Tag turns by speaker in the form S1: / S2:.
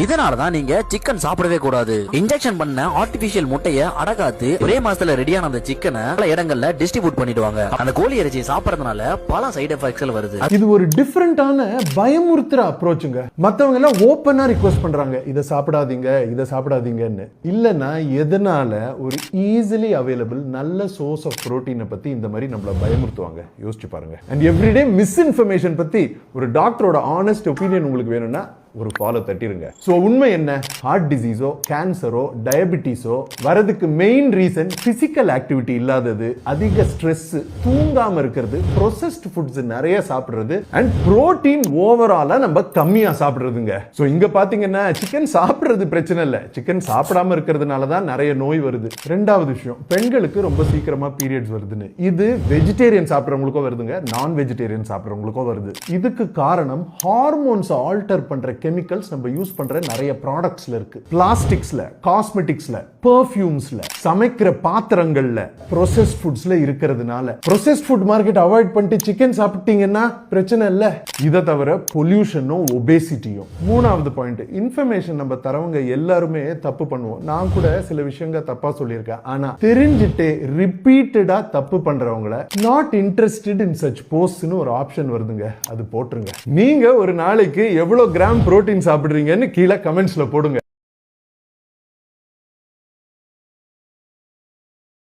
S1: இதனாலதான் நீங்க சிக்கன் சாப்பிடவே கூடாது. இன்ஜெக்ஷன் பண்ண ஆர்டிபிஷியல் முட்டைய அடகாத்து ஒரே மாசத்துல ரெடியான அந்த சிக்கனை பல இடங்கள்ல டிஸ்ட்ரிபியூட் பண்ணிடுவாங்க. அந்த கோழி இறைச்சி சாப்பிடறதுனால பல சைடு எஃபெக்ட்ஸ் வருது.
S2: இது ஒரு டிஃபரெண்டான பயமுறுத்துற அப்ரோச்சுங்க. மத்தவங்க எல்லாம் ஓப்பனா ரிக்வெஸ்ட் பண்றாங்க, இதை சாப்பிடாதீங்க இதை சாப்பிடாதீங்கன்னு. இல்லைன்னா எதனால ஒரு ஈஸிலி அவைலபிள் நல்ல சோர்ஸ் ஆஃப் புரோட்டீனை பத்தி இந்த மாதிரி நம்மள பயமுறுத்துவாங்க யோசிச்சு பாருங்க. அண்ட் எவ்ரிடே மிஸ்இன்ஃபர்மேஷன் பத்தி ஒரு டாக்டரோட ஆனஸ்ட் ஒப்பீனியன் உங்களுக்கு வேணும்னா ஒரு ஃபாலோ தட்டிருங்க. சோ உண்மை என்ன? ஹார்ட் டிசீஸோ கேன்சரோ டயபிட்டிஸோ வரதுக்கு மெயின் ரீசன் பிசிக்கல் ஆக்டிவிட்டி இல்லாதது, அதிக ஸ்ட்ரெஸ், தூங்காம இருக்கிறது, ப்ரோசஸ்ட் ஃபுட்ஸ் நிறைய சாப்பிடுறது அண்ட் புரோட்டீன் ஓவராலா நம்ம கம்மியா சாப்பிடுறதுங்க. சோ இங்க பாத்தீங்கன்னா சிக்கன் சாப்பிடுறது பிரச்சனை இல்ல, சிக்கன் சாப்பிடாம இருக்கிறதுனால தான் நிறைய நோய் வருது. ரெண்டாவது விஷயம், பெண்களுக்கு ரொம்ப சீக்கிரமா பீரியட்ஸ் வருதுன்னு. இது வெஜிடேரியன் சாப்பிடுறவங்களுக்கும் வருதுங்க, நான் வெஜிடேரியன் சாப்பிடுறவங்களுக்கும் வருது. இதுக்கு காரணம் ஹார்மோன்ஸ் ஆல்டர் பண்ற கெமிக்கல்ஸ் நம்ம யூஸ் பண்ற நிறைய ப்ராடக்ட்ஸ்ல இருக்கு. பிளாஸ்டிக்ஸ்ல, காஸ்மெட்டிக்ஸ்ல, பெர்ஃப்யூம்ஸ்ல, சமைக்கிற பாத்திரங்கள்ல, ப்ரோசஸ்ட் ஃபுட்ஸ்ல இருக்கிறதுனால ப்ரோசஸ்ட் ஃபுட் மார்க்கெட் அவாய்ட் பண்ணிட்டு சிக்கன் சாப்பிட்டீங்கன்னா பிரச்சனை இல்ல. இதை தவிர பொல்யூஷனும் ஒபேசிட்டியும். மூணாவது பாயிண்ட், இன்ஃபர்மேஷன் நம்ம தரவங்க எல்லாருமே தப்பு பண்ணுவோம். நான் கூட சில விஷயங்கள் தப்பா சொல்லியிருக்கேன். ஆனா தெரிஞ்சுட்டு ரிப்பீட்டடா தப்பு பண்றவங்கள நாட் இன்ட்ரெஸ்டட் இன் சச் போஸ்ட்னு ஒரு ஆப்ஷன் வருதுங்க, அது போட்டுருங்க. நீங்க ஒரு நாளைக்கு எவ்வளவு கிராம் புரோட்டீன் சாப்பிடுறீங்கன்னு கீழே கமெண்ட்ஸ்ல போடுங்க.